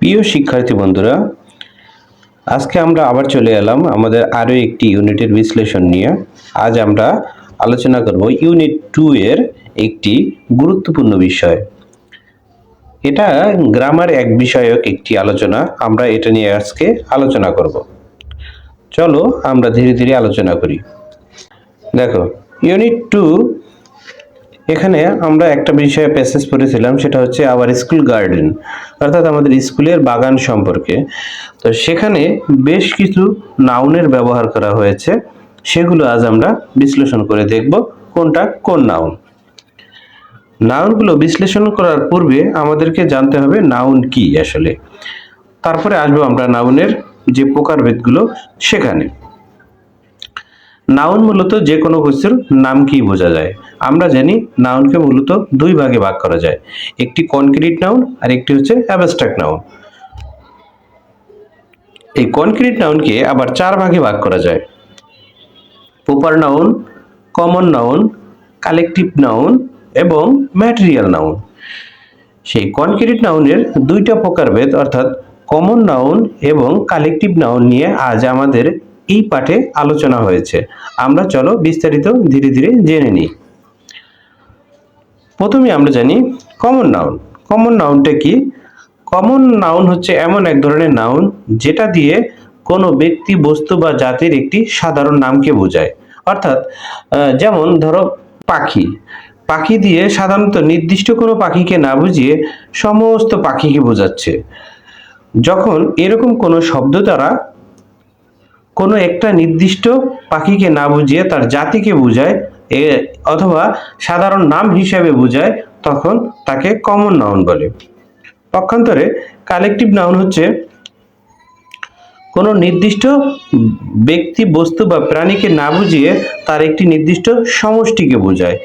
প্রিয় শিক্ষার্থী বন্ধুরা, আজকে আমরা আবার চলে এলাম আমাদের আরো একটি ইউনিটের বিশ্লেষণ নিয়ে। আজ আমরা আলোচনা করব ইউনিট 2 এর একটি গুরুত্বপূর্ণ বিষয়। এটা গ্রামার এক বিষয়ক একটি আলোচনা। আমরা এটা নিয়ে আজকে আলোচনা করব। চলো আমরা ধীরে ধীরে আলোচনা করি। দেখো, ইউনিট 2 এখানে আমরা একটা বিষয়ে প্যাসেজ পড়েছিলাম, সেটা হচ্ছে আওয়ার স্কুল গার্ডেন, অর্থাৎ আমাদের স্কুলের বাগান সম্পর্কে। তো সেখানে বেশ কিছু নাউনের ব্যবহার করা হয়েছে, সেগুলো আজ আমরা বিশ্লেষণ করে দেখব কোনটা কোন নাউন। নাউনগুলো বিশ্লেষণ করার পূর্বে আমাদেরকে জানতে হবে নাউন কি আসলে, তারপরে আসবো আমরা নাউনের যে প্রকারভেদগুলো সেখানে। নাউন মূলত যে কোনো কিছুর নাম কি বোঝা যায়। আমরা জানি নাউনকে মূলত দুই ভাগে ভাগ করা যায়, একটি কনক্রিট নাউন আর একটি হচ্ছে অ্যাবস্ট্রাক্ট নাউন। এই কনক্রিট নাউনকে আবার চার ভাগে ভাগ করা যায়: proper noun, common noun, collective noun এবং ম্যাটেরিয়াল নাউন। সেই কনক্রিট নাউনের দুইটা প্রকারভেদ অর্থাৎ কমন নাউন এবং কালেকটিভ নাউন নিয়ে আজ আমাদের এই পাঠে আলোচনা হয়েছে। আমরা চলো বিস্তারিত ধীরে ধীরে জেনে নিই। প্রথমে আমরা জানি কমন নাউন। কমন নাউনটা কি? কমন নাউন হচ্ছে এমন এক ধরনের নাউন যেটা দিয়ে কোনো ব্যক্তি, বস্তু বা জাতির একটি সাধারণ নামকে বোঝায়। অর্থাৎ যেমন ধরো পাখি। পাখি দিয়ে সাধারণত নির্দিষ্ট কোনো পাখিকে না বুঝিয়ে সমস্ত পাখিকে বোঝাচ্ছে। যখন এরকম কোনো শব্দ দ্বারা কোনো একটা নির্দিষ্ট পাখিকে না বুঝিয়ে তার জাতিকে বোঝায় অথবা সাধারণ নাম হিসেবে বোঝায়, তখন তাকে কমন নাউন বলে। পক্ষান্তরে কালেকটিভ নাউন হচ্ছে কোনো নির্দিষ্ট ব্যক্তি, বস্তু বা প্রাণীকে না বুঝিয়ে তার একটি নির্দিষ্ট সমষ্টিকে বোঝায়।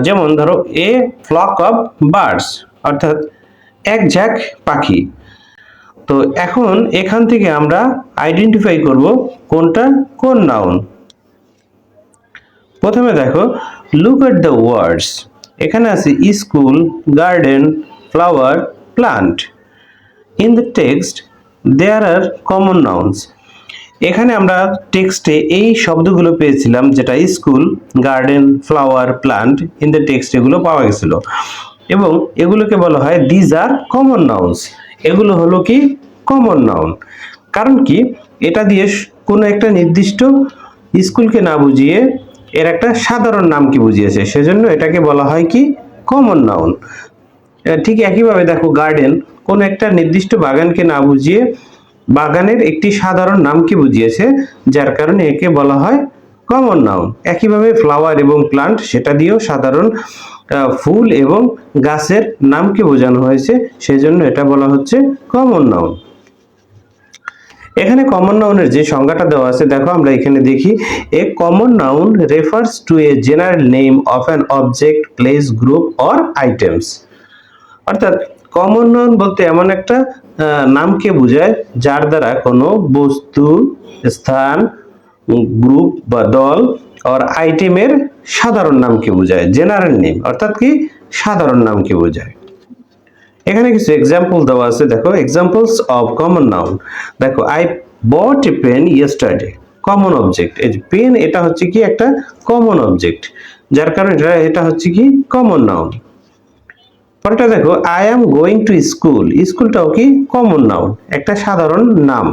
যেমন ধরো এ ফ্লক অফ বার্ডস, অর্থাৎ এক ঝাঁক পাখি। তো এখন এখান থেকে আমরা আইডেন্টিফাই করব কোনটা কোন নাউন। প্রথমে দেখো, লুক এট দ্য ওয়ার্ডস। এখানে আছে school, garden, flower, plant. In the text there are common nouns. এখানে আমরা টেক্সটে এই শব্দগুলো পেয়েছিলাম, যেটা school, garden, flower, plant. In the text এগুলো পাওয়া গেছিল এবং এগুলোকে বলা হয় দিজ আর কমন নাউন্স। এগুলো হলো কি কমন নাউন। কারণ কি, এটা দিয়ে কোনো একটা নির্দিষ্ট স্কুলকে না বুঝিয়ে এর একটা সাধারণ নামকে বুঝিয়েছে, সেজন্য এটাকে বলা হয় কি কমন নাউন। ঠিক একইভাবে দেখো, গার্ডেন কোনো একটা নির্দিষ্ট বাগানকে না বুঝিয়ে বাগানের একটি সাধারণ নামকে বুঝিয়েছে, যার কারণে একে বলা হয় কমন নাউন। একইভাবে ফ্লাওয়ার এবং প্লান্ট, সেটা দিয়েও সাধারণ ফুল এবং গাছের নামকে বোঝানো হয়েছে, সেজন্য এটা বলা হচ্ছে কমন নাউন। এখানে কমন নাউনের যে সংজ্ঞাটা দেওয়া আছে, দেখো আমরা এখানে দেখি, a common noun refers to a general name of an object, place, group or items. অর্থাৎ কমন নাউন বলতে এমন একটা নামকে বোঝায় যার দ্বারা কোনো বস্তু, স্থান, গ্রুপ বা দল আর আইটেমের সাধারণ নামকে বোঝায়। জেনারেল নেম অর্থাৎ কি সাধারণ নামকে বোঝায়। এখানে কিছু এক্সাম্পল দেওয়া আছে, দেখো এক্সাম্পলস অফ কমন নাউন। দেখো, I bought a pen yesterday. Common object, এই যে পেন, এটা হচ্ছে কি একটা কমন অবজেক্ট, যার কারণে এটা হচ্ছে কি কমন নাউন। পরেরটা দেখো, I am going to school. স্কুলটাও কি কমন নাউন, একটা সাধারণ নাম।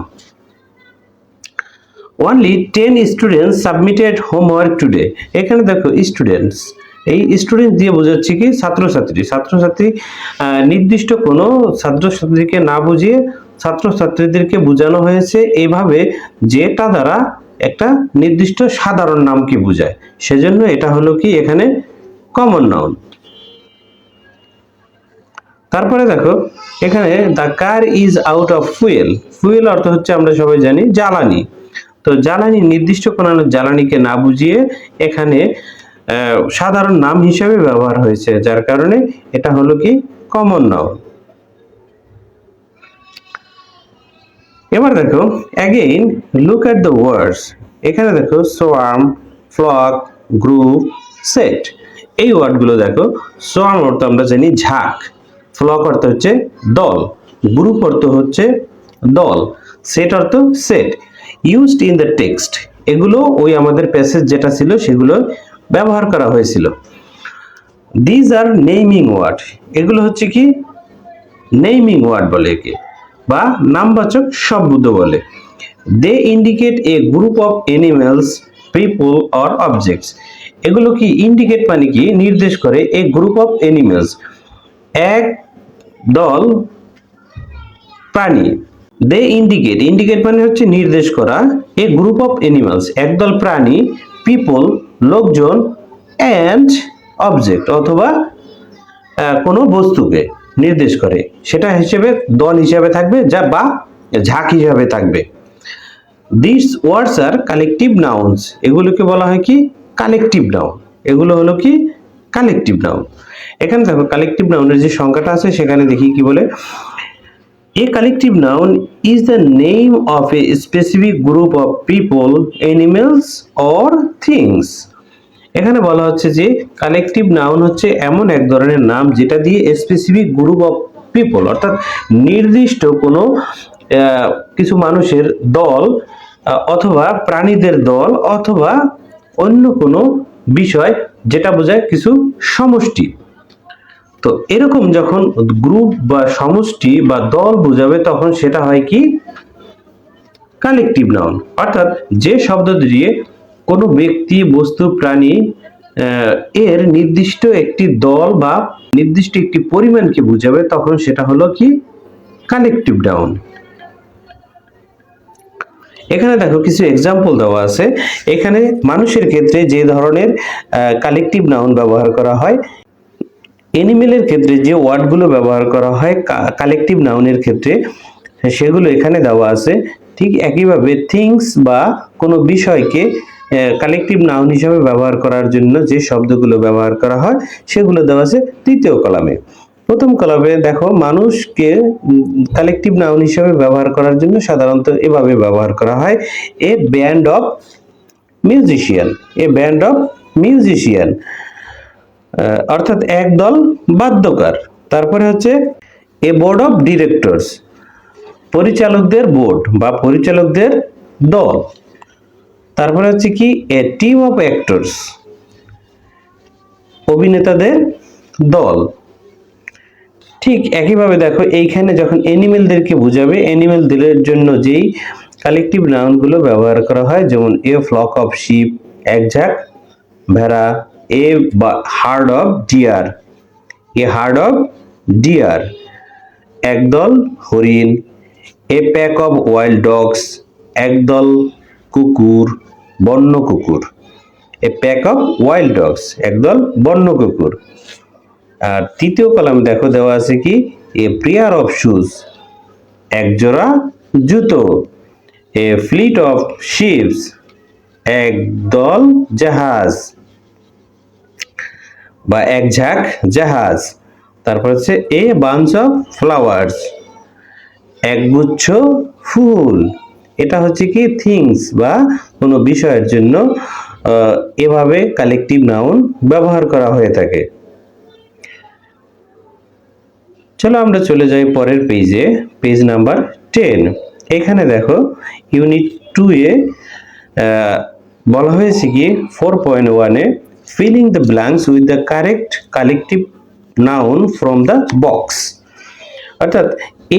Only 10 students submitted homework today. এখানে দেখো স্টুডেন্টস, এই স্টুডেন্ট দিয়ে বোঝাচ্ছে কি ছাত্রছাত্রী। ছাত্রছাত্রী নির্দিষ্ট কোনো ছাত্রছাত্রীকে না বুঝিয়ে ছাত্রছাত্রীদেরকে বোঝানো হয়েছে এইভাবে, যেটা দ্বারা একটা নির্দিষ্ট সাধারণ নামকে বোঝায়, সেজন্য এটা হলো কি এখানে কমন নাউন। তারপরে দেখো, এখানে the car is out of fuel. Fuel অর্থ হচ্ছে আমরা সবাই জানি জ্বালানি। তো জ্বালানি, নির্দিষ্ট কোনো জ্বালানিকে না বুঝিয়ে এখানে সাধারণ নাম হিসেবে ব্যবহার হয়েছে, যার কারণে এটা হলো কি কমন নাউন। এবার দেখো, again look at the words. এখানে দেখো সোয়ার্ম, ফ্লক, গ্রুপ, সেট। এই ওয়ার্ডগুলো দেখো, সোয়ার্ম অর্থ আমরা জানি ঝাঁক, ফ্লক অর্থ হচ্ছে দল, গ্রুপ অর্থ হচ্ছে দল, সেট অর্থ set, used in the text, এগুলো ওই আমাদের প্যাসেজ যেটা ছিল সেগুলো ব্যবহার করা হয়েছিল। দিজ আর নেমিং ওয়ার্ড, এগুলো হচ্ছে কি নেমিং ওয়ার্ড বলে একে, বা নামবাচক শব্দ বলে। They indicate a group of animals, people or objects, এগুলো কি ইন্ডিকেট মানে কি নির্দেশ করে এ গ্রুপ অফ অ্যানিমালস, এক দল প্রাণী। দে ইন্ডিকেট, ইন্ডিকেট মানে হচ্ছে নির্দেশ করা, এ গ্রুপ অফ অ্যানিমালস একদল প্রাণী, পিপল লোকজন, অ্যান্ড অবজেক্ট অথবা কোনো বস্তুকে নির্দেশ করে, সেটা হিসেবে দল হিসাবে থাকবে যা বা ঝাঁক হিসাবে থাকবে। This words are collective nouns, এগুলোকে বলা হয় কি কালেকটিভ নাউন, এগুলো হলো কি কালেকটিভ নাউন। এখানে দেখো কালেকটিভ নাউনের যে সংখ্যাটা আছে সেখানে দেখি কি বলে, a collective noun is the name of a specific group of people, animals or things. এখানে বলা হচ্ছে যে কালেকটিভ নাউন হচ্ছে এমন এক ধরনের নাম যেটা দিয়ে স্পেসিফিক গ্রুপ অফ পিপল, অর্থাৎ নির্দিষ্ট কোনো কিছু মানুষের দল অথবা প্রাণীদের দল অথবা অন্য কোনো বিষয়, যেটা বোঝায় কিছু সমষ্টি। তো এরকম যখন গ্রুপ বা সমষ্টি বা দল বোঝাবে তখন সেটা হয় কি কালেকটিভ নাউন। অর্থাৎ যে শব্দ দিয়ে কোনো ব্যক্তি, বস্তু, প্রাণী এর নির্দিষ্ট একটি দল বা নির্দিষ্ট একটি পরিমাণকে বোঝাবে তখন সেটা হলো কি কালেকটিভ নাউন। এখানে দেখো কিছু এক্সাম্পল দেওয়া আছে। এখানে মানুষের ক্ষেত্রে যে ধরনের কালেকটিভ নাউন ব্যবহার করা হয়, অ্যানিমেলের ক্ষেত্রে যে ওয়ার্ডগুলো ব্যবহার করা হয় কালেকটিভ নাউনের ক্ষেত্রে সেগুলো এখানে দেওয়া আছে। ঠিক একইভাবে থিংস বা কোনো বিষয়কে কালেকটিভ নাউন হিসেবে ব্যবহার করার জন্য যে শব্দগুলো ব্যবহার করা হয় সেগুলো দেওয়া আছে তৃতীয় কলামে। প্রথম কলামে দেখো মানুষকে কালেকটিভ নাউন হিসেবে ব্যবহার করার জন্য সাধারণত এভাবে ব্যবহার করা হয়, a band of musician, a band of musician অর্থাৎ একদল বাদ্যকার। তারপরে হচ্ছে এ বোর্ড অফ ডিরেক্টরস, পরিচালকদের বোর্ড বা পরিচালকদের দল। তারপরে হচ্ছে কি এ টিম অফ অ্যাক্টরস, অভিনেতাদের দল। ঠিক একইভাবে দেখো এইখানে যখন অ্যানিমেলদেরকে বোঝাবে, অ্যানিমেলদের জন্য যেই কালেকটিভ নাউনগুলো ব্যবহার করা হয়, যেমন এ ফ্লক অফ শিপ, এক ঝাঁক ভেড়া, a herd of deer, a herd of deer একদল হরিণ, a pack of wild dogs, একদল কুকুর, বন্য কুকুর, a pack of wild dogs একদল বন্য কুকুর। আর তৃতীয় কলামে দেখো দেওয়া আছে কি এ পেয়ার অফ শুজ, একজোড়া জুতো, এ ফ্লিট অফ শিপস, একদল জাহাজ বা এক ঝাঁক জাহাজ। তারপর হচ্ছে এ বাঞ্চ অফ ফ্লাওয়ার্স, একগুচ্ছ ফুল। এটা হচ্ছে কি থিংস বা কোনো বিষয়ের জন্য এভাবে কালেকটিভ নাউন ব্যবহার করা হয়ে থাকে। চলো আমরা চলে যাই পরের পেজে, পেজ নাম্বার 10। এখানে দেখো ইউনিট 2 এ বলা হয়েছে কি 4.1 A filling the blanks with the correct collective noun from the box. অর্থাৎ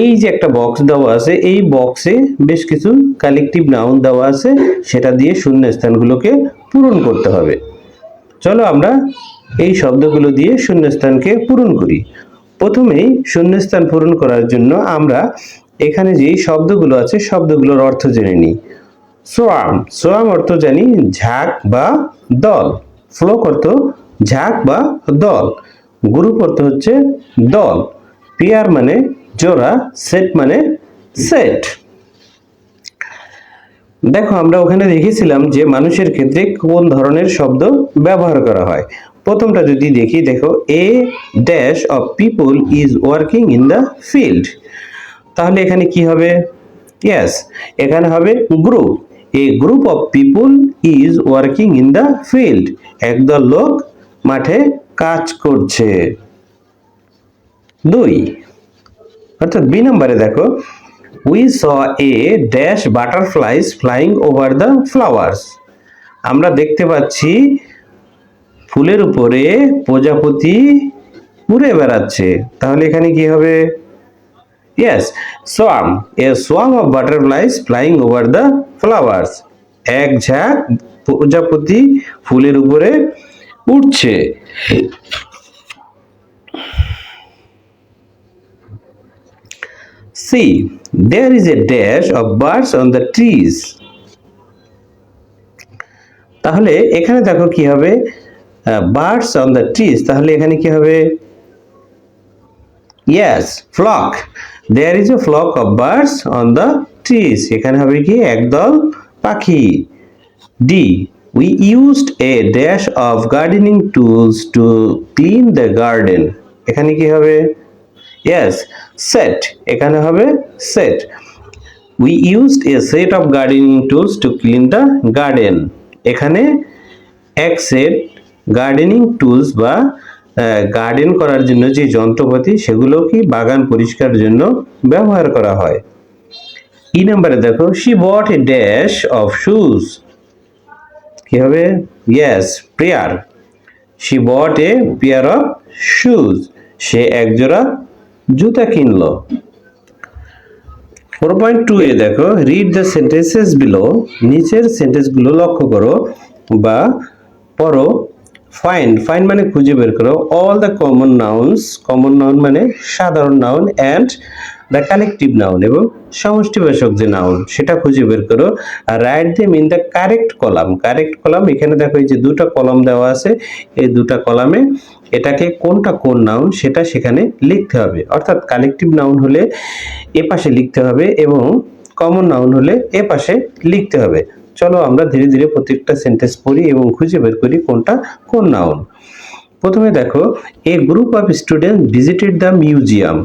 এই যে একটা বক্স দেওয়া আছে, এই বক্সে বেশ কিছু কালেকটিভ নাউন দেওয়া আছে, সেটা দিয়ে শূন্যস্থানগুলোকে পূরণ করতে হবে। চলো আমরা এই শব্দগুলো দিয়ে শূন্যস্থানকে পূরণ করি। প্রথমেই শূন্যস্থান পূরণ করার জন্য আমরা এখানে যে শব্দগুলো আছে শব্দগুলোর অর্থ জেনে নিই। সোয়াম, সোয়াম অর্থ জানি ঝাঁক বা দল, ফ্লোক অর্থ ঝাঁক বা দল, গ্রুপ অর্থ হচ্ছে দল, পেয়ার মানে জোড়া, সেট মানে সেট। দেখো আমরা ওখানে দেখেছিলাম যে মানুষের ক্ষেত্রে কোন ধরনের শব্দ ব্যবহার করা হয়। প্রথমটা যদি দেখি, দেখো a dash of people is working in the field, তাহলে এখানে কি হবে? ইয়েস, এখানে হবে group, a group of people is working in the field, একদল লোক মাঠে কাজ করছে। 2 অর্থাৎ বি নম্বরে দেখো, we saw a dash butterflies flying over the flowers. আমরা দেখতে পাচ্ছি ফুলের উপরে প্রজাপতি উড়ে বেড়াচ্ছে। তাহলে এখানে কি হবে? Yes, swarm, A swarm of butterflies flying over the flowers. এক ঝাঁক প্রজাপতি ফুলের উপরে উড়ছে। See, there is a dash of birds on the trees. তাহলে এখানে দেখো কি হবে? বার্ডস অন দ্য ট্রিজ, তাহলে এখানে কি হবে? Yes, flock. There is a flock of birds on the trees, এখানে হবে কি? একদল পাখি। D, we used a dash of gardening tools to clean the garden, এখানে কি হবে? ইয়েস, সেট, এখানে হবে set. We used a set of gardening tools to clean the garden, এখানে এক সেট গার্ডেনিং টুলস বা গার্ডেন করার জন্য যে যন্ত্রপাতি সেগুলো কি বাগান পরিষ্কারের জন্য ব্যবহার করা হয়। ই নম্বরে দেখো, she bought a dash of shoes, কি হবে? Yes, pair. She bought a pair of shoes, সে একজোড়া জুতা কিনলো। 4.2 এ দেখো, রিড দ্য সেন্টেন্সেস বিলো, নিচের সেন্টেন্সগুলো লক্ষ্য করো বা পড়ো। ফাইন্ড, ফাইন্ড মানে খুঁজে বের করো। All the common nouns, common noun মানে সাধারণ noun, and the collective noun এবং সমষ্টিবাচক যে নাউন সেটা খুঁজে বের করো। আর write them in the correct column. Correct column, এখানে দেখো এই যে দুটো কলাম দেওয়া আছে, এই দুটো কলামে এটাকে কোনটা কোন নাউন সেটা সেখানে লিখতে হবে। অর্থাৎ কালেকটিভ নাউন হলে এ পাশে লিখতে হবে এবং কমন নাউন হলে এ পাশে লিখতে হবে। চলো আমরা ধীরে ধীরে প্রত্যেকটা সেন্টেন্স পড়ি এবং খুঁজে বের করি কোনটা কোন নাউন। প্রথমে দেখো, a group of student visited the museum,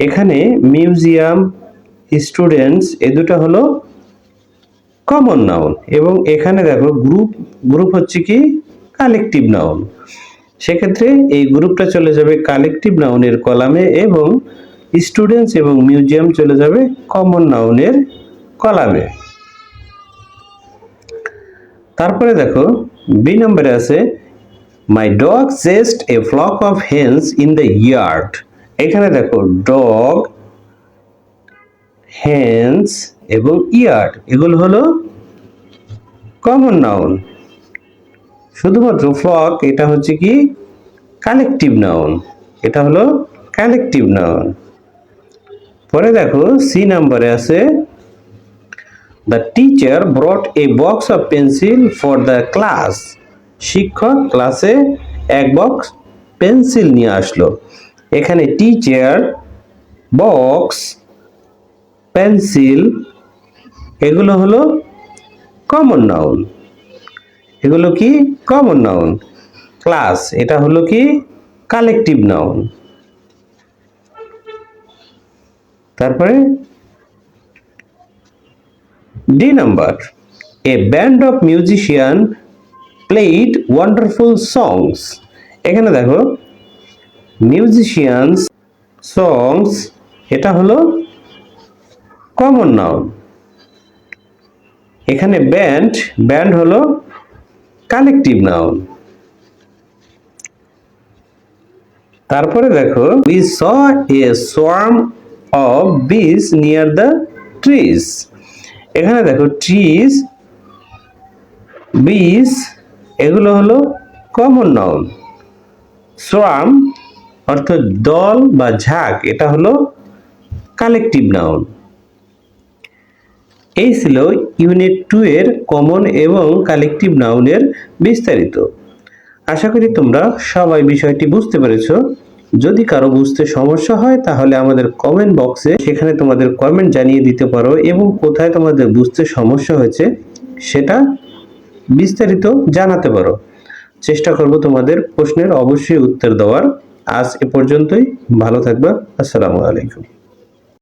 এখানে মিউজিয়াম, স্টুডেন্টস, এ দুটো হলো কমন নাউন এবং এখানে দেখো গ্রুপ, গ্রুপ হচ্ছে কি? Collective noun. সেক্ষেত্রে এই গ্রুপটা চলে যাবে কালেকটিভ নাউনের কলামে এবং স্টুডেন্টস এবং মিউজিয়াম চলে যাবে কমন নাউনের কলামে। তারপরে দেখো বি নম্বরে আছে, my dog chased a flock of hens in the yard, এখানে দেখো ডগ, হেন্স এবং ইয়ার্ড এগুলো হলো কমন নাউন। শুধুমাত্র ফ্লক এটা হচ্ছে কি? কালেকটিভ নাউন, এটা হলো কালেকটিভ নাউন। পরে দেখো সি নম্বরে আছে, the teacher ব্রট A box of pencil for the class, শিক্ষক ক্লাসে এক বক্স পেন্সিল নিয়ে আসলো। এখানে টিচার, বক্স, পেন্সিল এগুলো হলো কমন নাউন, এগুলো কি? Common noun. ক্লাস এটা হলো কি? Collective noun. তারপরে D number, a band of musician played wonderful songs, এখানে দেখো মিউজিশিয়ানস, সংস এটা হলো কমন নাউন। এখানে ব্যান্ড, ব্যান্ড হলো কালেকটিভ নাউন। তারপরে দেখো, we saw a swarm of bees near the trees, এখানে দেখো ট্রিজ, বিস এগুলো হলো কমন নাউন। সোয়ার্ম অর্থাৎ দল বা ঝাঁক, এটা হলো কালেকটিভ নাউন। এই ছিল ইউনিট 2 এর কমন এবং কালেকটিভ নাউনের বিস্তারিত। আশা করি তোমরা সবাই বিষয়টি বুঝতে পেরেছো। যদি কারো বুঝতে সমস্যা হয় তাহলে আমাদের কমেন্ট বক্সে সেখানে তোমাদের কমেন্ট জানিয়ে দিতে পারো এবং কোথায় তোমাদের বুঝতে সমস্যা হয়েছে সেটা বিস্তারিত জানাতে পারো। চেষ্টা করব তোমাদের প্রশ্নের অবশ্যই উত্তর দেওয়ার। আজ এ পর্যন্তই, ভালো থাকবা। আসসালামু আলাইকুম।